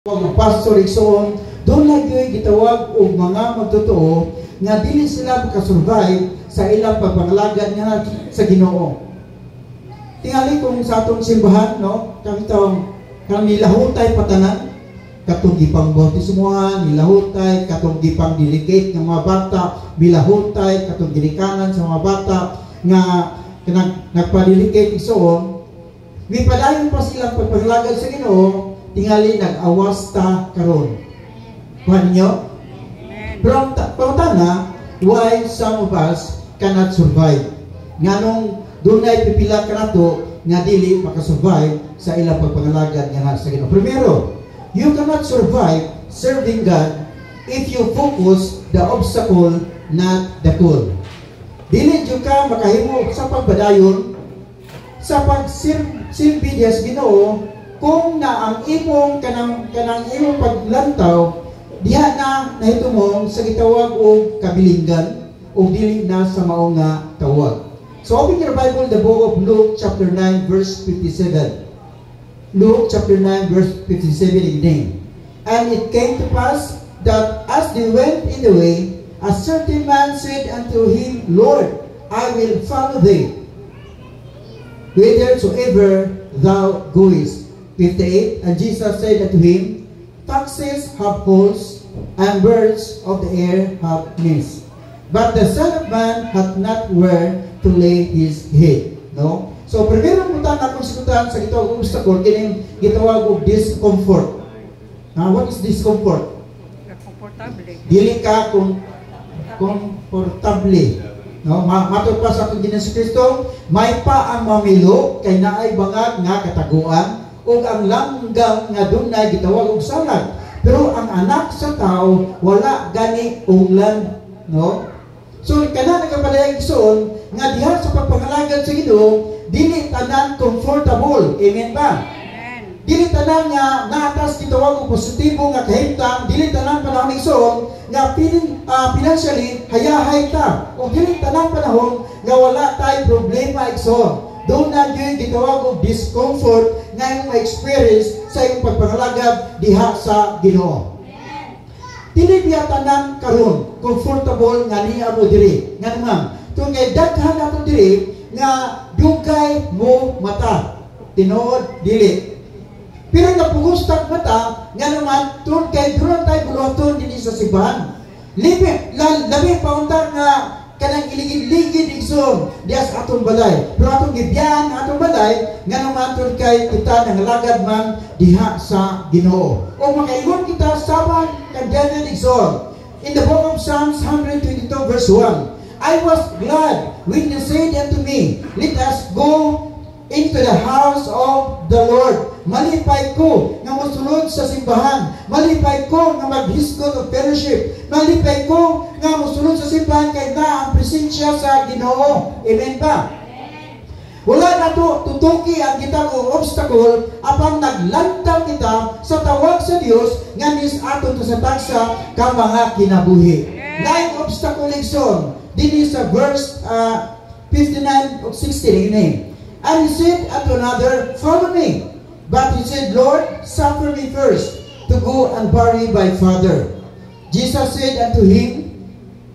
Ang pastor igsoon, doon lagi gitawag og mga magtotoo nga dili sila makasurvive sa ilang pagpangalagad nga sa Ginoo. Tingali kung sa atong simbahan, no, kami lahutay patanan, katong gipang bautismuhan, nilahutay, katong gipang delicate ng mga bata, bilahutay, katong ginikanan sa mga bata nga nagpa-delicate igsoon, may padayon pa silang pagpangalagad sa Ginoo. Tingali nag-awas ta karon. Kuhan niyo? Pero pangutana, why some of us cannot survive? Nganong dunay pipila kanato nga dili makasurvive sa ilang pagpangalagad nga sa Ginoo. Primero, you cannot survive serving God if you focus the obstacle, not the goal. Dili jud ka makahimo sa pagbadayon sa pagsilbi sa Ginoo kung na ang imong kanang imong paglantaw diha na nahitumong sa gitawag og kabilinggan o dili na sa mao nga tawag. So open your Bible, the book of Luke chapter 9 verse 57. Luke chapter 9 verse 57 again. And it came to pass that as they went in the way, a certain man said unto him, Lord, I will follow thee whithersoever thou goest. 58. And Jesus said unto him, foxes have holes, and birds of the air have nests, but the Son of Man hath not where to lay his head. No? So, primero punta na kung sikutan sa gitawag obstacle, kining gitawag og discomfort. What is discomfort? Dili ka komportable. No? Matod pa sa ating Ginoong Kristo, may pa ang mamilo kay naay bangag nga kataguan ug ang langgam nga dunay gitawag og salad. Pero ang anak sa tao wala gani unglan, no? So kana nagapalayag igsoon nga diha sa pagpangalagad sa Ginoo dili tanan comfortable. Amen ba? Amen. Dili tanan nga naatas gitawag og positibo nga kahimtang, dili tanan panahon igsoon nga financially hayahay ta. O dili tanan panahon nga wala tay problema igsoon. Doon na yung gitawag og discomfort nga yung ma-experience sa iyong pagpangalagad diha sa Ginoo. Dili biya tanan karon comfortable nga niya mo diri. Nga naman, kung kay daghan nato diri nga dugay mo mata, tinuod dili. Pero napugustag mata nga naman tun kay duran tay buluhaton dinhi sa simbahan. Labi paunta nga kanang iligid-ligid igsoon dias atong balay. Pero atong gibyan atong balay nga naman tun kay kita nangalagad man diha sa Ginoo. O makaingon kita saban kadyanan igsoon. In the book of Psalms 122 verse 1, I was glad when you said unto me, let us go into the house of the Lord. Malipay ko nga mosulod sa simbahan. Malipay ko nga mag-hisgot of fellowship. Malipay ko nga mosulod sa simbahan kay na ang presensya sa Ginoo. Amen ba? Wala na to tutuki ang kita o obstacle apang naglantaw kita sa tawag sa Dios nga nis aton sa tagsa ka mga kinabuhi. Like obstacle igsoon dinhi sa verse 59 of 60 ini. And he said unto another, follow me. But he said, Lord, suffer me first to go and bury my father. Jesus said unto him,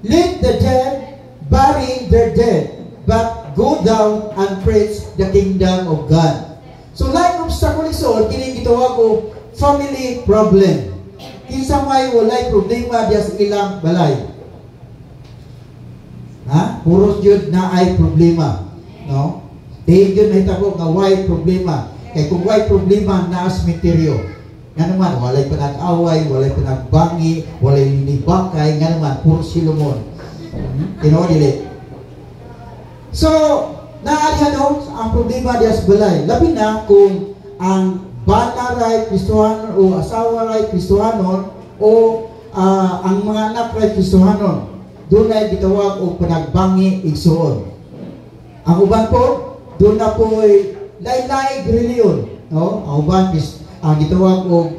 let the dead bury their dead, but go down and preach the kingdom of God. So like obstacle igsoon, kini gitawag og family problem. Kinsa may walay problema diya sa ilang balay. Puros jud na ay problema, no? Dahil yun nahitabo nga why problema. Kaya kung why problema na asmeteryo. Nga naman, walay panag-away, walay panag-bangi, walay linibakay, nga naman, puro silumon. Dili. So, naalihan ang problema diya sa balay. Labi na kung ang bata ray Kristohanon o asawa ray Kristohanon o ang mga anak ray Kristohanon. Doon ay gitawag o panagbangi igsoon. Ang uban po, doon na po ay lain-laing reliyon. No? Ang uban, gitawag o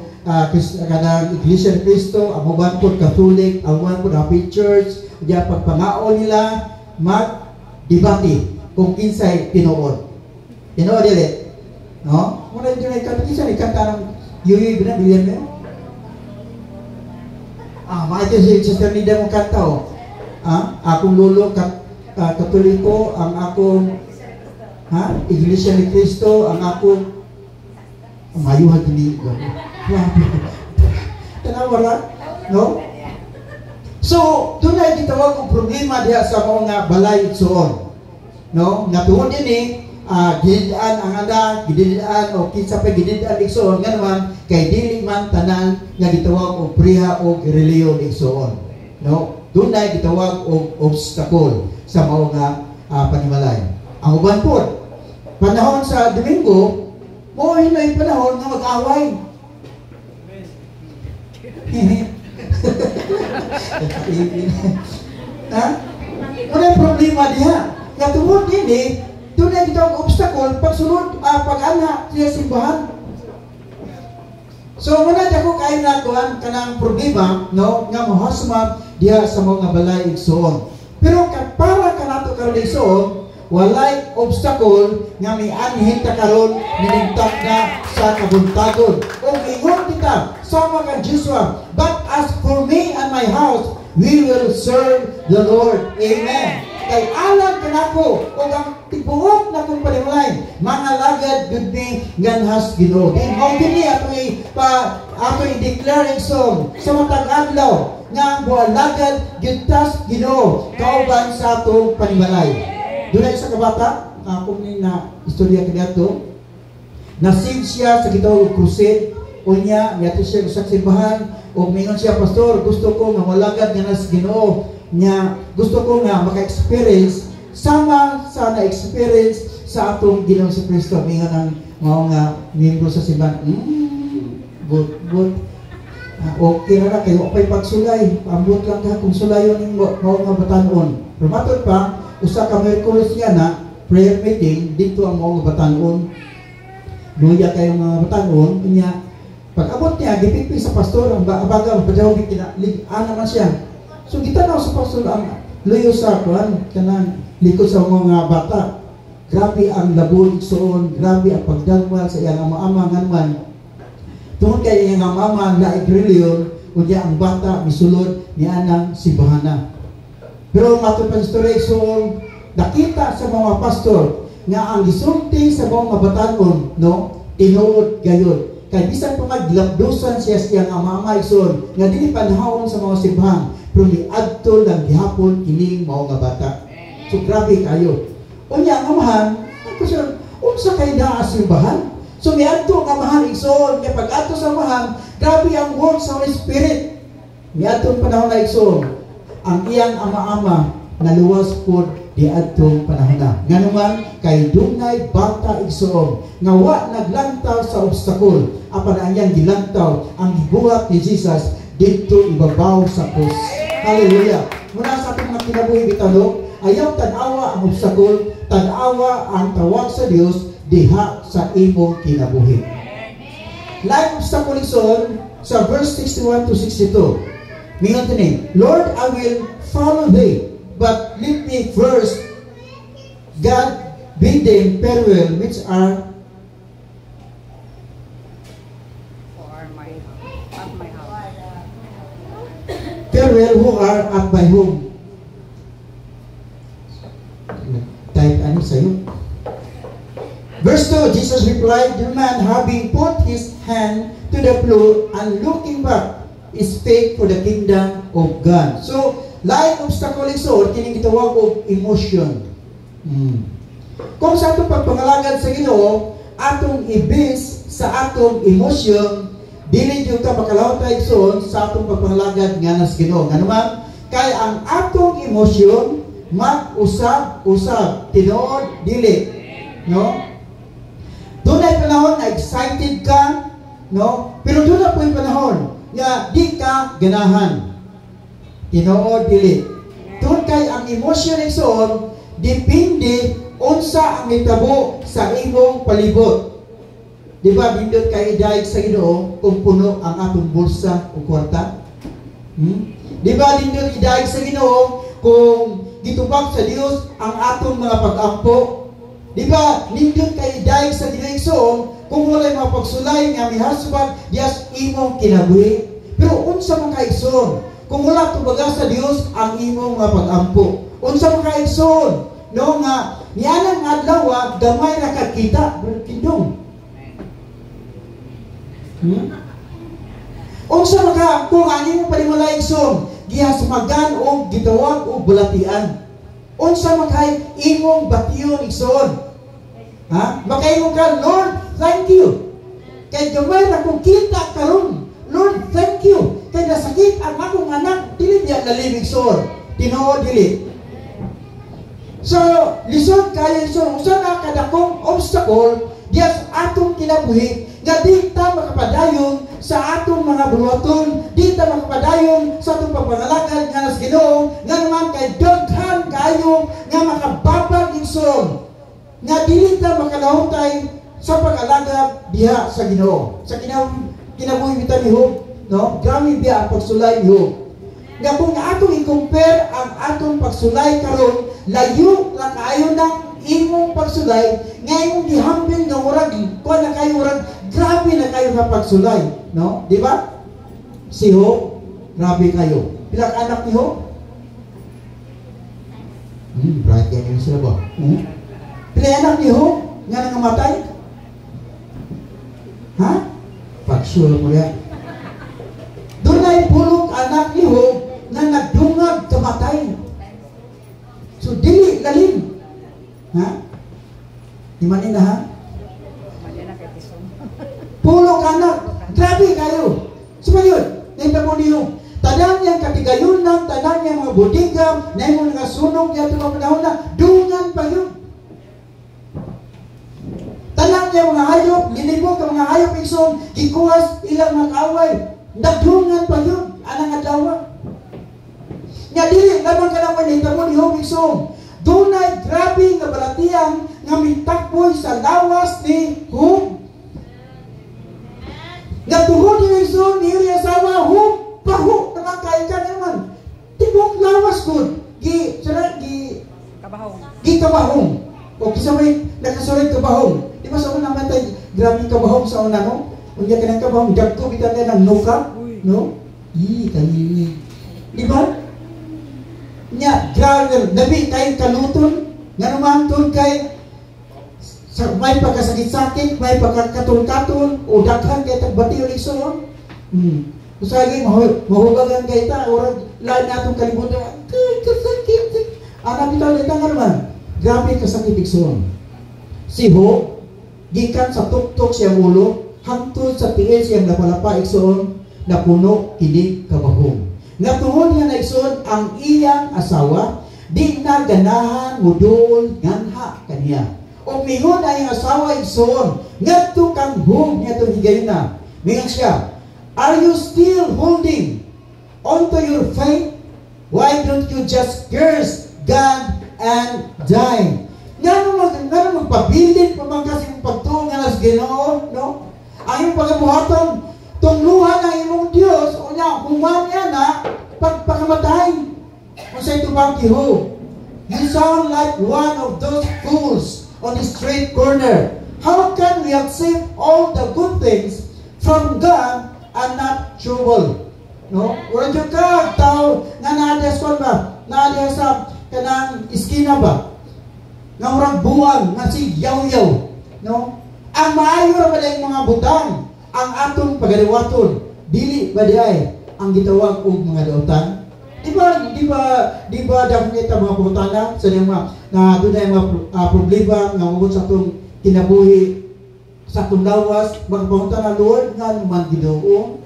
kanang Iglesia ni Cristo, ang uban po Catholic, ang uban po Happy Church, diya pagpangao nila, mag-debate kung kinsay tinuod. Tinuod dili. No? Muna dito na ikanta, kinsa ni kanta ng Yuyi Binabilan mo? Maayos si Sister Nida mo kanta o. Akong lolo Katoliko, ang akong Iglesia ni Cristo, ang akong mayuha gini. Tanawara, no? So, doon ay gitawag ang problema diha sa mga balay igsoon. No? Nga tuon din gididaan ang anak, gididaan o kinsa pa gididaan igsoon nga naman kay dili man tanan nga gitawag og priha o reliyon igsoon. No? Doon ay gitawag og obstacle sa mga panimalay. Ang uban po, panahon sa Domingo, mo hinay panahon nga mag-away. Wala problema diha. Nga tungod din doon na gitawag obstacle pagsunod pag-ana siya simbahan. So muna ako kayo na kuan kanang problema no nga mohasma diha sa mga balay igsoon. Pero para kanato karon igsoon, walay obstacle nga may anhin ta karon nilingtag na sa kabuntagon. O ingon kita sama kang Joshua, but as for me and my house, we will serve the Lord. Amen. Kay alam kanako o ang tibuok na kong panimalay, mga lagad good me ganhas Ginoo. And how kini ato i-declaring song sa matag adlaw nga bualagad gyudtas Ginoo kauban sa atong panimalay. Doon sa kabata, kung na istorya kaniadto, nasave siya sa gitawag crusade, unya niya siya sa simbahan, o mingon siya, pastor, gusto ko nga malagad nga nas Ginoo, niya gusto ko nga maka-experience sama sa na-experience sa atong Ginoong si Kristo. Mingon ang mga miyembro sa simbahan, okay na kayo pa'y pagsulay, paambot lang ka kung sulayon yung mga batanon. Pero matod pa, usa ka Merkulis niya na prayer meeting dito ang mga batanon, luya kayong mga batanon, niya pag-abot niya, gipipig sa pastor, ang baga, padyaw, naman siya. So, kita na sa pastor, ang luyo sa kuhan, kanang likod sa mga bata. Grabe ang labon soon, grabe ang pagdalwal sa iyang ama-ama nga naman. Tungkol kay iyang ama-ama na igrilyon, kunya ang bata, misulod, niya ng sibahana. Pero matod pa story, so, nakita sa mga pastor, nga ang gisulti sa mga batanon, no, tinuod gayon. Kaya bisan pa maglabdusan siya siyang ama-ama igsoon, nga dili panahon sa mga simbahan, pero niadto lang gihapon kining mga bata. So grabe kayo. Unya ang amahan, unsa kay naa simbahan? So niadto ang amahan igsoon, kaya pag adto sa amahan, grabe ang work sa Holy Spirit. Niadto panahon na igsoon, ang iyang ama-ama naluwas pod di adtong panahon na. Nga naman kay dunay bata igsoon nga wa naglantaw sa obstacle, apan ang iyang gilantaw ang gibuhat ni Jesus dito ibabaw sa krus. Hallelujah. Muna sa ating mga kinabuhi bitano, ayaw tanawa ang obstacle, tanawa ang tawag sa Dios diha sa imong kinabuhi. Like obstacle igsoon sa verse 61 to 62. Mingon tani, Lord, I will follow thee, but let me first God bid them farewell, which are farewell who are at my home. Type ano sa'yo? Verse 2, Jesus replied, the man having put his hand to the plow and looking back is faith for the kingdom of God. So, like obstacle igsoon, kining gitawag og emotion. Kung sa atong pagpangalagad sa Ginoo, atong ibis sa atong emotion, dili jud ka makalawta igsoon sa atong pagpangalagad nga nas Ginoo. Nga naman, kay ang atong emotion mag-usab, tinuod dili, no? Dunay panahon na excited ka, no? Pero dunay po yung panahon nga di ka ganahan. Tinuod dili. Tungod kay ang emotion igsoon depende unsa ang hitabo sa imong palibot. Di ba bindot kay dayeg sa Ginoo kung puno ang atong bulsa o kwarta? Di ba bindot idayeg sa Ginoo kung gitubag sa Dios ang atong mga pag-ampo? Di ba nindot kay dayeg sa Ginoo kung walay mga pagsulay nga mihasubag dias imong kinabuhi? Pero unsa man kay igsoon, kung wala tubaga sa Dios ang imong nga pag-ampo. Unsa makaigsoon no nga nianang adlaw gamay ra kakita berkindong. Unsa makaampo ang imong panimula igsoon gihasmagan o gitawag og bulatian. Unsa makay imong bation igsoon? Makaingon ka, Lord, thank you. Kay gamay ra kong kita karon. Lord, thank you. Kay nasakit ang akong anak, dili niya nalibig igsoon. Tinuod dili. So, lisod kayo igsoon, usa na kadakong obstacle diya sa atong kinabuhi nga di ta makapadayon sa atong mga buhaton, di ta makapadayon sa atong pagpangalagad nga nas Ginoo, nga naman kay daghan kayo nga makababag igsoon nga dili ta makalahutay sa pag-alagad diha sa Ginoo. Sa kinabuhi bitan ni Job, no? Grabe biya ang pagsulay ni Job. Nga kung atong i-compare ang atong pagsulay karon, layo lang kayo ng imong pagsulay, nga imong gihambing nga murag, kuha na kayo murag, grabe na kayo nga pagsulay. No? Di ba? Si Job, grabe kayo. Pilang anak ni Job? Bright yan yun sila ba? Pilang anak ni Job nga nangamatay? Ha? Pag-sure mo yan. Doon ay pulong anak ni Job na nagdungag kamatay. So, dili, lalim. Ha? Imanin na ha? Pulong anak. Grabe kayo. Sima yun? Nainta mo niyo. Tanan niyang katigayunan, tanan niyang mga bodigam, na yung mga sunog niya ito mga panahon na, dungan pa yun. Tanan niyang mga hayop, linibog ka mga hayop isong, gikuwas ilang mga kaaway. Nagdungan pa yun. Anang adlawa. Nga dili, lamang ka naman nainta mo ni Job isong, dunay grabe nga balatiyang nga mitakboy sa lawas ni Job. Nga tuhod ni Job ni iyang asawa, Job, paho naman kaya ka naman. Tibok lawas ko. Gi kabahong. O kisabay nakasulit kabahong. Di ba sa una namatay, grabe kabahong sa una, no? Kung yan ka ng kabahong, dagko kita na ng nuka, no? Kanini. Di ba? Nya, grabe, nabi kayo kaluton, nga naman doon kay may pagkasakit-sakit, may pagkakatul-katul, o daghan kayo tagbati o liso. Usagi, mahubagan kayo ta, o lahat natong kalimutan, kasakit. Anak ito, ito nga naman, grabe kasakit ikson. Si Job, gikan sa tuktok siyang ulo, hangtod sa tiil siyang napalapa ikson, na puno kinig kabahong. Nga tuhod nga na ikson ang iyang asawa, di na ganahan mo doon nganha kaniya. O mingon na iyang asawa ikson, nga to kang Job niya to higayon na. Mingon siya, are you still holding onto your faith? Why don't you just curse God and die? Nga naman magpabilin pa man kasi mong pagtungan as Ginoo, no? Ang iyong pagabuhaton, tungluhan ang imong Diyos, o niya, human niya na, pagpakamatay. Kung sa ito bang Job, you sound like one of those fools on the street corner. How can we accept all the good things from God and not trouble? No? Wala dyan ka, tao, nga naadya sa ba? Naadya sa kanang iskina ba? Nga murag buwang, nga si yaw-yaw. No? Ang maayo na pala yung mga butang, ang atong pagaliwaton, dili ba di ay ang gitawag og mga dautan? Di ba dapat kita mga putana sa mga na doon ay mga problema nga mabot sa atong kinabuhi sa atong lawas, mga putana, Lord, nga naman Ginoo.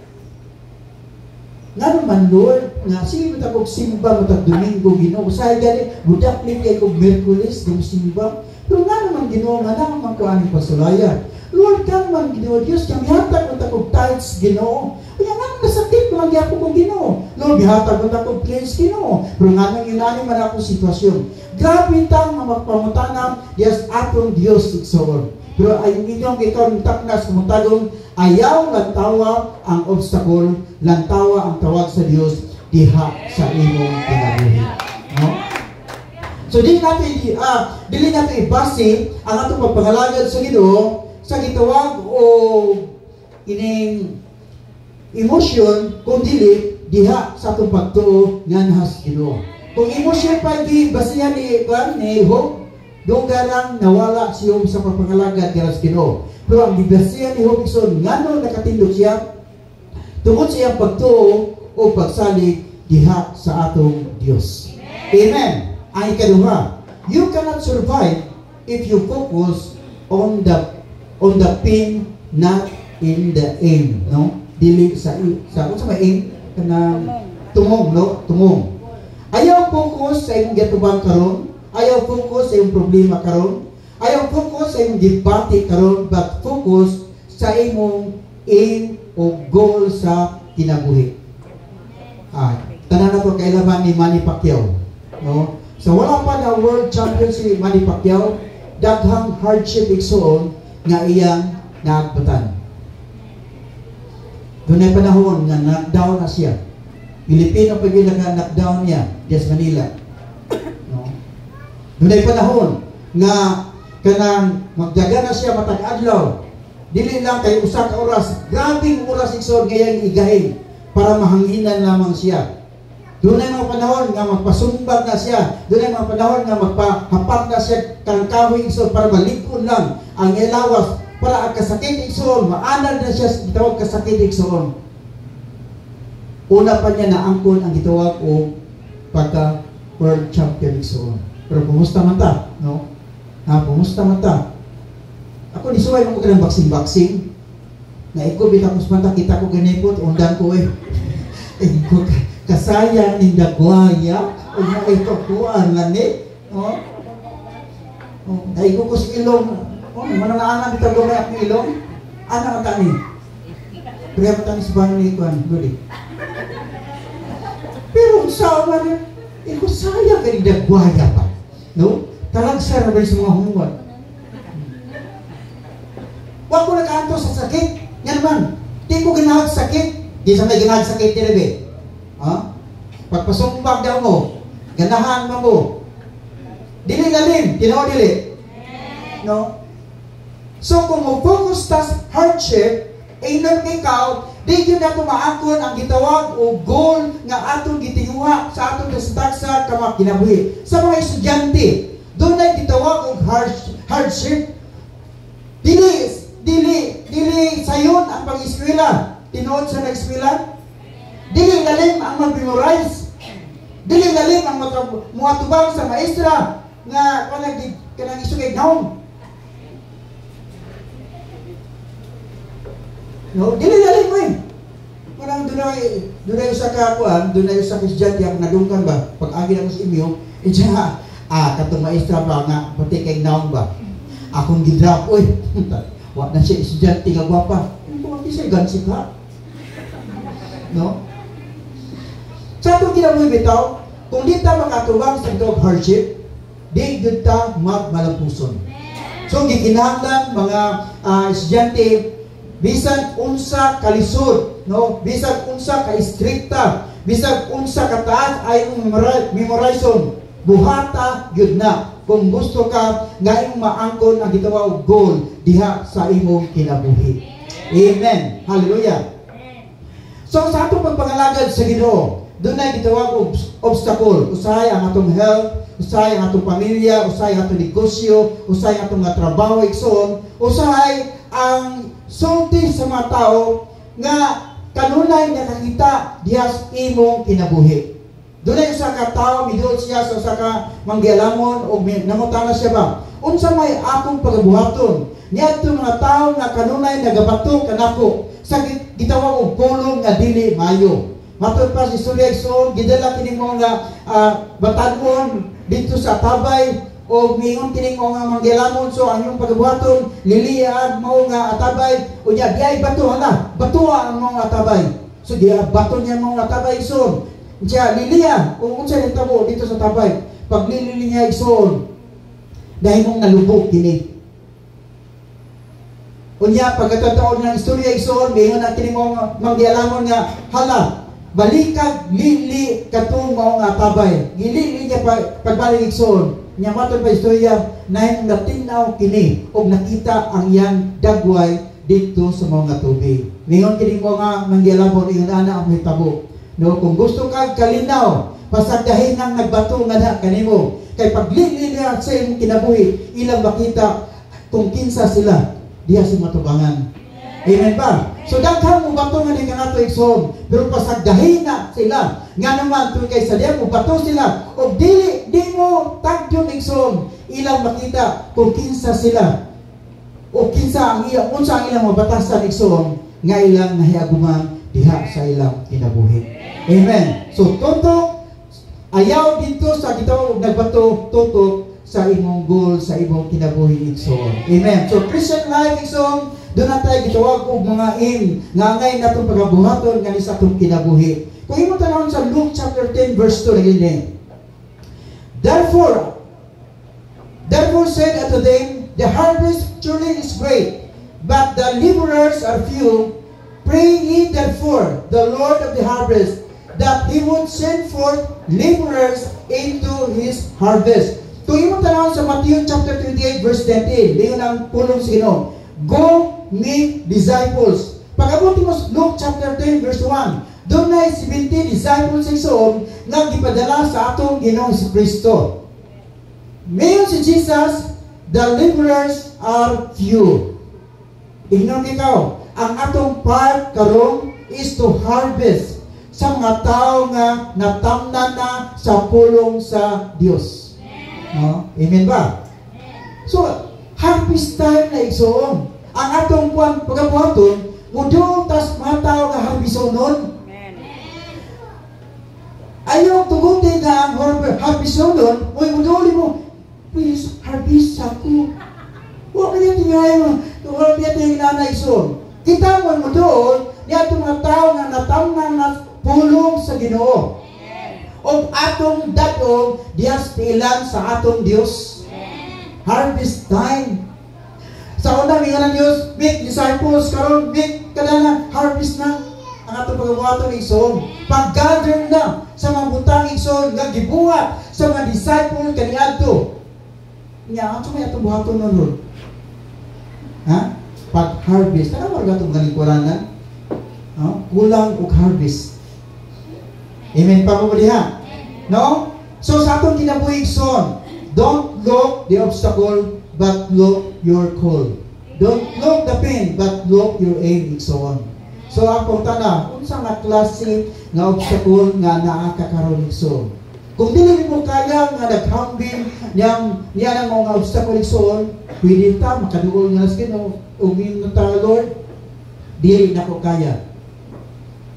Nga naman Lord, nga sige matag og simba matag Domingo Ginoo. Sa gani budak ni kay og Miyerkules ding simba. Pero nga naman Ginoo nga naman ko ani pasulayan. Lord, ka naman Ginoo Dios, kang hatag matag og tithes Ginoo. Kaya nga nasakit ko lang gyapon kong Ginoo. Lord, bihatag matag og praise Ginoo. Pero nga nang inani man akong sitwasyon. Grabe tang magpamutanam Dios atong Dios igsoon. Pero ay inyong ikaw taknas kumutagong ayaw lantawa ang obstacle, lantawa ang tawag sa Dios diha sa imong kinabuhi. No? So dili natin ibase ang atong pagpangalagad sa Ginoo sa gitawag o ining emotion kung dili diha sa atong pagtuo nga nahas Ginoo. Kung imo siya pa basihan ni Job, dugarang nawala si Job sa pagpangalagad nga sa Ginoo. Pero ang gibasihan ni Job ison ngano nakatindog siya tungod sa iyang pagtuo o pagsalig diha sa atong Dios. Amen. Ang ikaduha, you cannot survive if you focus on the pain, not in the aim, no? Dili sa unsa may aim kanang tumong, no? Tumong. Ayaw focus sa imong gitubang karon, ayaw focus sa imong problema karon, ayaw focus sa imong debate karon, but focus sa imong aim o goal sa kinabuhi. Tanan na to kailaban ni Manny Pacquiao, no? So wala pa na world champion si Manny Pacquiao, daghang hardship igsoon nga iyang naagbatan. Doon ay panahon nga knockdown na siya. Pilipino pag yung knockdown niya, Diaz Manila. No? Doon ay panahon nga kanang magdaga na siya matag adlaw. Dili lang kay usa ka oras, grabing oras igsoon ngayang igahin para mahanginan lamang siya. Doon ay mga panahon nga magpasumbat na siya. Doon ay mga panahon nga magpahapak na siya kang kahoy igsoon para malikon lang ang ilawas para ang kasakit igsoon. Maanad na siya sa gitawag kasakit igsoon. Una pa niya na angkon ang gitawag o pagka world champion igsoon. Pero kumusta man ta, no? Kumusta man ta? Ako ni suway mo ka ng vaccine. Na iko bitapos man ta kita ko ganipot undan ko ko kasaya ni dagwaya o na ito kuan nga ni ay ko sa ilong mananaanan bitaw gamay ang ilong ana ang tani pero ang tani sa bahay ni kuan guli pero sa man iko saya kay dagwaya pa no talagsa ra ba sa mga humuan wa ko nakaanto sa sakit yan man di ko ginahag sakit di sa may ginahag sakit dire pagpasumbag daw mo, ganahan mo. Dili lalim, tinaw dili. No? So kung mo-focus tas hardship, inon ikaw, di yun na tumaakon ang gitawag o goal nga atong gitiyuha sa atong kasdagsa kama kinabuhi. Sa mga estudyante, doon ay gitawag og hardship. Dili sayon ang pag-eskwela. Tinuod sa nag-eskwela. Dili lalim ang mag-memorize. Dili lalim ang muatubang sa maestra nga kanang isugay naon. No, dili lalim mo. Parang dunay usa ka kuan, dunay usa ka estudyante ang nadungkan ba pag-agi na sa inyo, itsa katong maestra pa nga pati kay naon ba. Akong gidrap oy. Wa na siya estudyante nga gwapa. Ito ang isay gansik ha. No? Sa itong kinabuhi bitaw, kung di ta makatubang sa itong hardship, di yun ta magmalampuson. So, gikinahanglan mga estudyante, bisan unsa kalisod, no? Bisan unsa ka-istrikta, bisan unsa kataas ay memorization, buhata yun na. Kung gusto ka nga imong maangkon ang gitawag goal diha sa imong kinabuhi. Amen. Hallelujah. So, sa atong pagpangalagad sa Ginoo, doon na gitawag obstacle. Usahay ang atong health, usahay ang atong pamilya, usahay ang atong negosyo, usahay ang atong trabaho, ikson, usahay ang sulti sa mga tao nga kanunay nakakita diha sa imong kinabuhi. Doon na usa ka tao, midul siya sa usa ka manggialamon o nangutana siya ba? Unsa may akong pagabuhaton? Niya itong mga tao nga kanunay nagabato kanako sa gitawag og pulong nga dili mayo. Matod pa si Surya Igsoon, gidala kining mga batanon dito sa Atabay o mingon kining mga manggilamon so ang iyong pagabuhaton liliad mao nga Atabay o niya diay batuhan na batuha ang mga Atabay so diya baton niya mga Atabay Igsoon siya lilia o unsa ning tabo dito sa Atabay pag lili niya Igsoon dahil mong nalubog kini o niya pagkatataon ng istorya Igsoon mingon ang kining mga manggilamon nga hala balikag lili katong mao nga Atabay gilili niya pagbalik Igsoon nya matod pa istorya na natinaw kini og nakita ang iyang dagway dito sa mga tubig mingon kini mga manggilamon ingon ana ang hitabo No, kung gusto kag kalinaw, pasagdahin nang nagbato nga na kanimo. Kay paglilinya sa imong kinabuhi, ilang makita kung kinsa sila diha sa matubangan. Amen ba? So daghang mo bato nga ni kanato igsoon, pero pasagdahin na sila. Nga naman kung kay sa diha mo bato sila og di mo tagyon igsoon, ilang makita kung kinsa sila. O kinsa ang ilang unsa ang ilang mabatasan igsoon nga ilang nahiaguman diha sa ilang kinabuhi. Amen. So toto ayaw dito sa gitawag og nagbato toto sa imong goal sa imong kinabuhi igsoon. Amen. So Christian life igsoon, doon na tayo gitawag og mga aim nga ngay natong pagabuhaton nga sa atong kinabuhi. Kung imo tanawon sa Luke chapter 10 verse 2 lagi ni. Therefore said unto them, the harvest truly is great, but the laborers are few. Pray ye therefore the Lord of the harvest, that He would send forth laborers into His harvest. Kung imo tanawon sa Matthew chapter 28 verse 10, dayon ang pulong sa Ginoo. Go make disciples. Pag-abot mo Luke chapter 10 verse 1, doon na 70 disciples igsoon nga gipadala sa atong Ginoong si Kristo. Mayon si Jesus, the laborers are few. Ignon ikaw, ang atong part karon is to harvest sa mga tao nga natamnan na sa pulong sa Dios. No? Amen ba? So, harvest time na igsoon. Ang atong kuan pagabuhaton, mudong tas mga tao nga harbisonon. Ayaw tugutin nga ang harbisonon, mo'y muduli mo, please, harvest ako. Huwag kaya tingay mo, huwag kaya tingay na igsoon. Kita mo doon, niya itong mga tao nga natamnan na pulong sa Ginoo. O atong datong diyas tilan sa atong Dios. Harvest time. Sa una, may nga ng Diyos, make disciples, karon make kadana, harvest na ang atong pagabuhaton igsoon. Pag-gather na sa mga butang igsoon, nga gibuhat sa mga disciple kaniadto. Nya, ato may atong buhaton nun. Ha? Pag-harvest. Ano ba itong kalingkuran na? Kulang o harvest. Amen pa mo diha? No? So sa atong kinabuhi igsoon, don't look the obstacle, but look your call. Don't look the pain, but look your aim igsoon. So akong tana, unsa nga klase nga obstacle nga naa ka karon igsoon? Kung dili mo kaya nga naghambing niyang mga obstacle igsoon, pwede ta makaduol nga sa Ginoo. Umin ta, Lord, dili na ko kaya.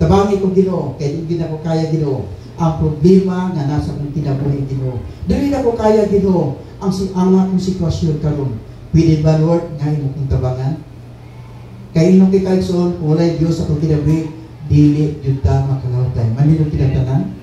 Tabangi kong Ginoo, kaya hindi na ko kaya Ginoo. Ang problema nga nasa kong kinabuhi Ginoo. Dili na ko kaya Ginoo ang akong sitwasyon karon. Pwede ba, Lord, nga imo kong tabangan? Kaya inong kikaigsoon, walay Diyos sa kong kinabuhi, dili jud ta makalawtay. Manino kinatanan?